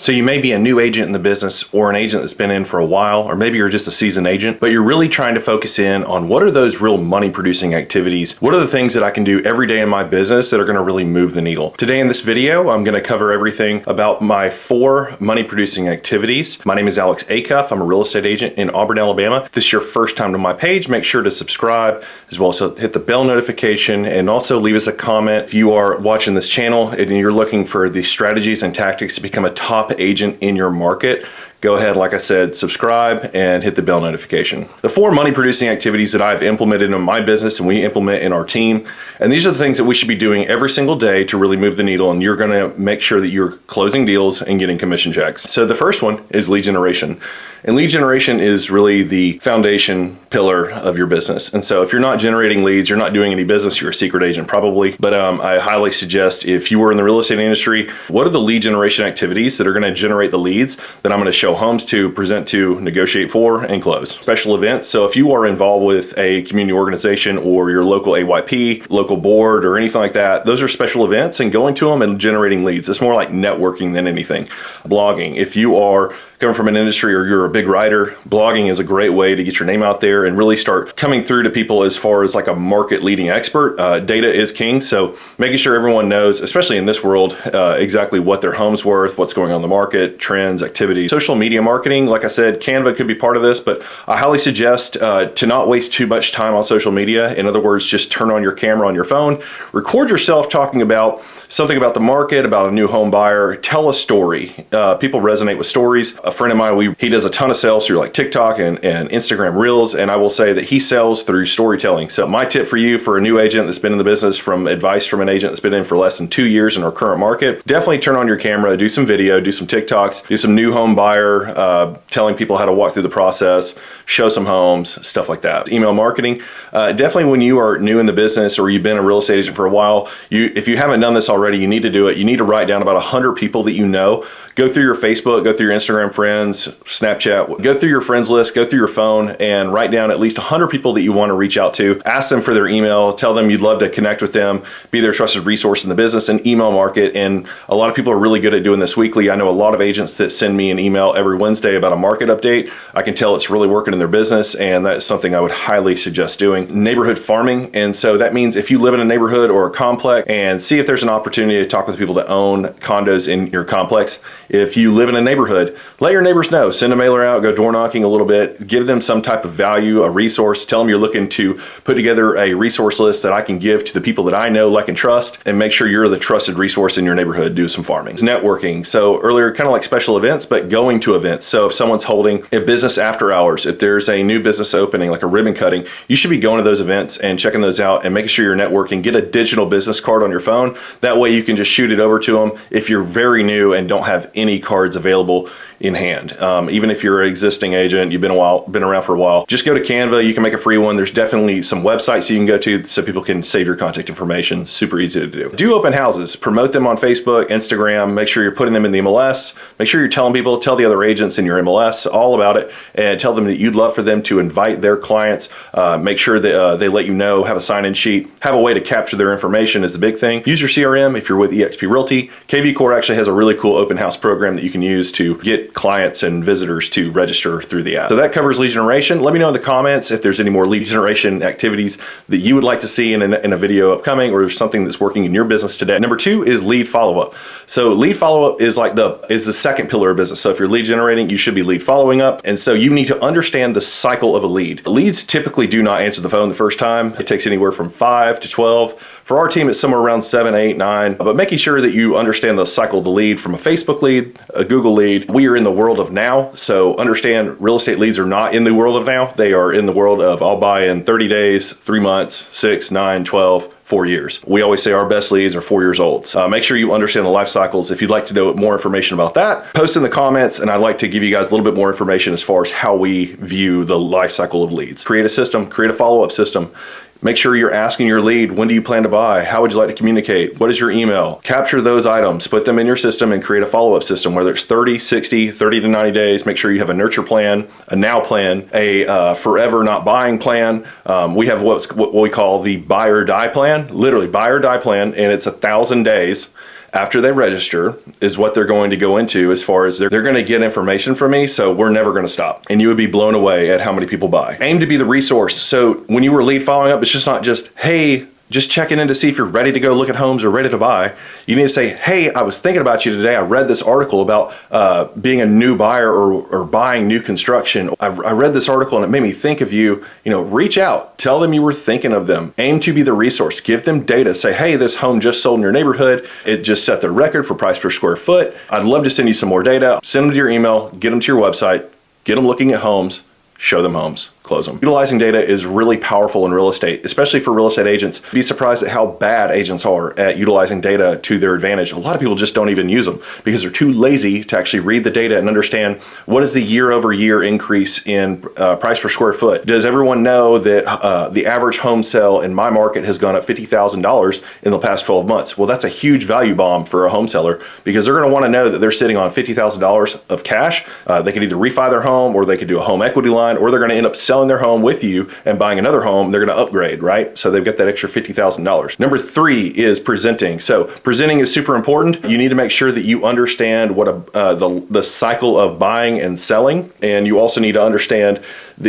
So you may be a new agent in the business or an agent that's been in for a while, or maybe you're just a seasoned agent, but you're really trying to focus in on what are those real money producing activities? What are the things that I can do every day in my business that are gonna really move the needle? Today in this video, I'm gonna cover everything about my 4 money producing activities. My name is Alex.acuff. I'm a real estate agent in Auburn, Alabama. If this is your first time to my page, make sure to subscribe, as well as hit the bell notification, and also leave us a comment if you are watching this channel and you're looking for the strategies and tactics to become a top agent in your market. Go ahead, like I said, subscribe and hit the bell notification. The 4 money producing activities that I've implemented in my business and we implement in our team, and these are the things that we should be doing every single day to really move the needle, and you're gonna make sure that you're closing deals and getting commission checks. So the first one is lead generation. And lead generation is really the foundation pillar of your business. And so if you're not generating leads, you're not doing any business, you're a secret agent probably. But I highly suggest, if you were in the real estate industry, what are the lead generation activities that are gonna generate the leads that I'm gonna show homes to, present to, negotiate for, and close? Special events. So if you are involved with a community organization or your local AYP, local board, or anything like that, those are special events, and going to them and generating leads. It's more like networking than anything. Blogging. If you are coming from an industry or you're a big writer, blogging is a great way to get your name out there and really start coming through to people as far as like a market leading expert. Data is king, so making sure everyone knows, especially in this world, exactly what their home's worth, what's going on in the market, trends, activities. Social media marketing, like I said, Canva could be part of this, but I highly suggest to not waste too much time on social media. In other words, just turn on your camera on your phone, record yourself talking about something about the market, about a new home buyer, tell a story. People resonate with stories. A friend of mine, he does a ton of sales through like TikTok and Instagram Reels, and I will say that he sells through storytelling. So my tip for you, for a new agent that's been in the business, from advice from an agent that's been in for less than 2 years in our current market, definitely turn on your camera, do some video, do some TikToks, do some new home buyer, telling people how to walk through the process, show some homes, stuff like that. Email marketing, definitely when you are new in the business or you've been a real estate agent for a while, if you haven't done this already, you need to do it. You need to write down about 100 people that you know. Go through your Facebook, go through your Instagram friends, Snapchat, go through your friends list, go through your phone, and write down at least 100 people that you want to reach out to. Ask them for their email, tell them you'd love to connect with them, be their trusted resource in the business, and email market. And a lot of people are really good at doing this weekly. I know a lot of agents that send me an email every Wednesday about a market update. I can tell it's really working in their business, and that is something I would highly suggest doing. Neighborhood farming, and so that means if you live in a neighborhood or a complex, and see if there's an opportunity to talk with people that own condos in your complex. If you live in a neighborhood, let your neighbors know. Send a mailer out, go door knocking a little bit, give them some type of value, a resource. Tell them you're looking to put together a resource list that I can give to the people that I know, like, and trust, and make sure you're the trusted resource in your neighborhood. Do some farming. It's networking. So earlier, kind of like special events, but going to events. So if someone's holding a business after hours, if there's a new business opening, like a ribbon cutting, you should be going to those events and checking those out and making sure you're networking. Get a digital business card on your phone. That way you can just shoot it over to them if you're very new and don't have any cards available in hand. Even if you're an existing agent, you've been around for a while, just go to Canva. You can make a free one. There's definitely some websites you can go to so people can save your contact information. Super easy to do. Do open houses. Promote them on Facebook, Instagram. Make sure you're putting them in the MLS. Make sure you're telling people, tell the other agents in your MLS all about it, and tell them that you'd love for them to invite their clients. Make sure that they let you know, have a sign-in sheet, have a way to capture their information is the big thing. Use your CRM if you're with eXp Realty. KV Core actually has a really cool open house program that you can use to get clients and visitors to register through the app. So that covers lead generation. Let me know in the comments if there's any more lead generation activities that you would like to see in a video upcoming, or something that's working in your business today. Number 2 is lead follow-up. So lead follow-up is like the second pillar of business. So if you're lead generating, you should be lead following up. And so you need to understand the cycle of a lead. Leads typically do not answer the phone the first time. It takes anywhere from 5 to 12. For our team, it's somewhere around 7, 8, 9, but making sure that you understand the cycle of the lead, from a Facebook lead, a Google lead. We are in the world of now, so understand real estate leads are not in the world of now. They are in the world of I'll buy in 30 days, 3 months, 6, 9, 12, 4 years. We always say our best leads are 4 years old. So make sure you understand the life cycles. If you'd like to know more information about that, post in the comments, and I'd like to give you guys a little bit more information as far as how we view the life cycle of leads. Create a system, create a follow-up system. Make sure you're asking your lead, when do you plan to buy? How would you like to communicate? What is your email? Capture those items, put them in your system, and create a follow-up system, whether it's 30, 60, 30 to 90 days. Make sure you have a nurture plan, a now plan, a forever not buying plan. We have what we call the buy or die plan, literally buy or die plan, and it's 1,000 days. after they register is what they're going to go into as far as they're going to get information from me. So we're never going to stop. And you would be blown away at how many people buy. Aim to be the resource. So when you were lead following up, it's just not just, hey, just checking in to see if you're ready to go look at homes or ready to buy. You need to say, hey, I was thinking about you today. I read this article about being a new buyer or buying new construction. I read this article and it made me think of you. Reach out, tell them you were thinking of them. Aim to be the resource. Give them data. Say, hey, this home just sold in your neighborhood. It just set the record for price per square foot. I'd love to send you some more data. Send them to your email, get them to your website, get them looking at homes, show them homes. Close them. Utilizing data is really powerful in real estate, especially for real estate agents. Be surprised at how bad agents are at utilizing data to their advantage. A lot of people just don't even use them because they're too lazy to actually read the data and understand what is the year-over-year increase in price per square foot. Does everyone know that the average home sale in my market has gone up $50,000 in the past 12 months? Well, that's a huge value bomb for a home seller because they're going to want to know that they're sitting on $50,000 of cash. They could either refi their home or they could do a home equity line, or they're going to end up selling their home with you and buying another home. They're going to upgrade, right? So they've got that extra $50,000. Number 3 is presenting. So presenting is super important. You need to make sure that you understand what the cycle of buying and selling, and you also need to understand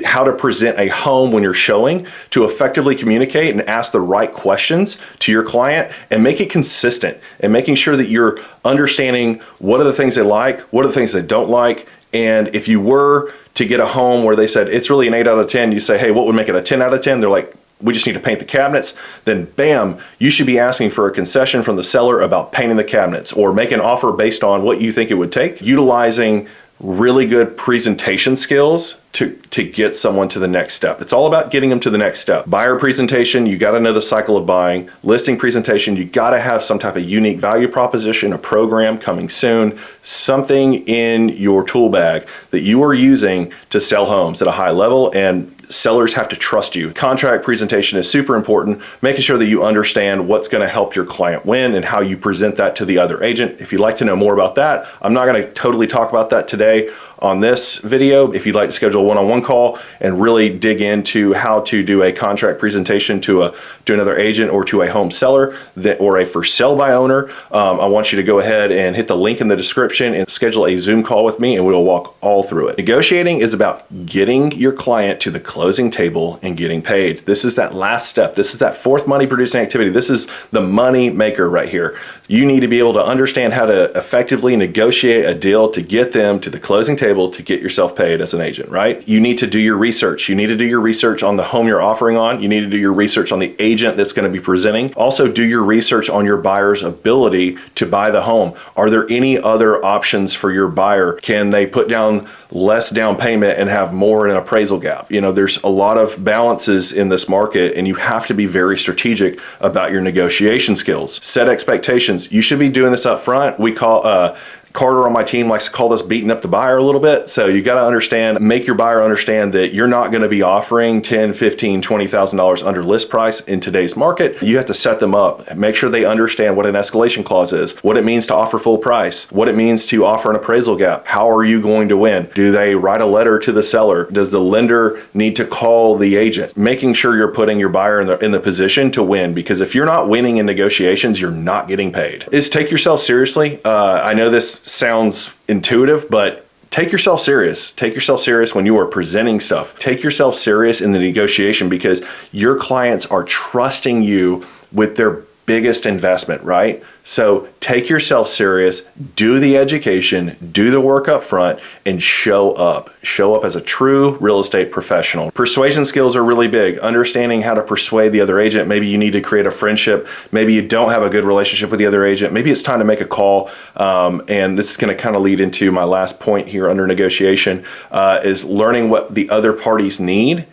how to present a home when you're showing to effectively communicate and ask the right questions to your client and make it consistent, and making sure that you're understanding what are the things they like, what are the things they don't like. And if you were to get a home where they said it's really an 8 out of 10, you say, hey, what would make it a 10 out of 10? They're like, we just need to paint the cabinets. Then bam, you should be asking for a concession from the seller about painting the cabinets, or make an offer based on what you think it would take. Utilizing really good presentation skills to get someone to the next step. It's all about getting them to the next step. Buyer presentation, you got to know the cycle of buying. Listing presentation, you got to have some type of unique value proposition, a program coming soon, something in your tool bag that you are using to sell homes at a high level, and sellers have to trust you. Contract presentation is super important, making sure that you understand what's going to help your client win and how you present that to the other agent. If you'd like to know more about that, I'm not going to totally talk about that today on this video. If you'd like to schedule a one-on-one call and really dig into how to do a contract presentation to another agent or to a home seller or a for sale by owner, I want you to go ahead and hit the link in the description and schedule a Zoom call with me, and we'll walk all through it. Negotiating is about getting your client to the closing table and getting paid. This is that last step. This is that fourth money producing activity. This is the money maker right here. You need to be able to understand how to effectively negotiate a deal to get them to the closing table to get yourself paid as an agent, right? You need to do your research. You need to do your research on the home you're offering on. You need to do your research on the agent that's going to be presenting. Also, do your research on your buyer's ability to buy the home. Are there any other options for your buyer? Can they put down less down payment and have more in an appraisal gap? There's a lot of balances in this market, and you have to be very strategic about your negotiation skills. Set expectations. You should be doing this up front. We call Carter on my team likes to call this beating up the buyer a little bit. So you got to understand, make your buyer understand that you're not going to be offering $10,000, $15,000, $20,000 under list price in today's market. You have to set them up, make sure they understand what an escalation clause is, what it means to offer full price, what it means to offer an appraisal gap. How are you going to win? Do they write a letter to the seller? Does the lender need to call the agent? Making sure you're putting your buyer in the position to win, because if you're not winning in negotiations, you're not getting paid. Is take yourself seriously. I know this sounds intuitive, but take yourself serious. Take yourself serious when you are presenting stuff. Take yourself serious in the negotiation, because your clients are trusting you with their biggest investment, right? So take yourself serious, do the education, do the work up front, and show up. Show up as a true real estate professional. Persuasion skills are really big. Understanding how to persuade the other agent. Maybe you need to create a friendship. Maybe you don't have a good relationship with the other agent. Maybe it's time to make a call. And this is going to kind of lead into my last point here under negotiation, is learning what the other parties need,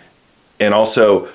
and also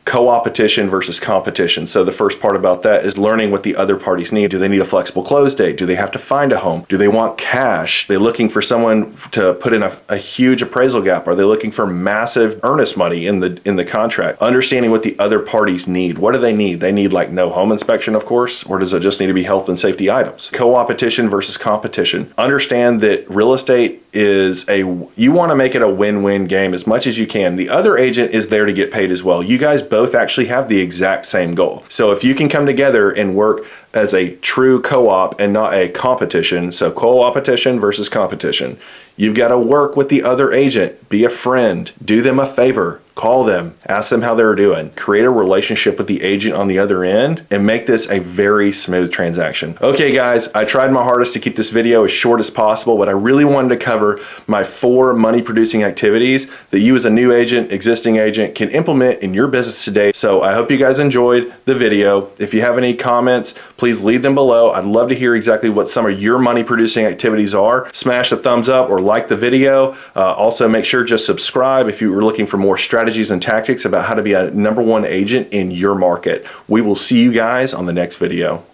co-opetition versus competition. So the first part about that is learning what the other parties need. Do they need a flexible close date? Do they have to find a home? Do they want cash? Are they looking for someone to put in a huge appraisal gap? Are they looking for massive earnest money in the contract? Understanding what the other parties need. What do they need? They need like no home inspection, of course, or does it just need to be health and safety items? Co-opetition versus competition. Understand that real estate you want to make it a win-win game as much as you can. The other agent is there to get paid as well. You guys both actually have the exact same goal. So if you can come together and work as a true co-op and not a competition, so co-opetition versus competition, you've got to work with the other agent, be a friend, do them a favor, call them, ask them how they're doing, create a relationship with the agent on the other end, and make this a very smooth transaction. Okay guys, I tried my hardest to keep this video as short as possible, but I really wanted to cover my 4 money producing activities that you as a new agent, existing agent can implement in your business today. So I hope you guys enjoyed the video. If you have any comments, please leave them below. I'd love to hear exactly what some of your money producing activities are. Smash the thumbs up or like the video. Also make sure just subscribe if you were looking for more strategies and tactics about how to be a #1 agent in your market. We will see you guys on the next video.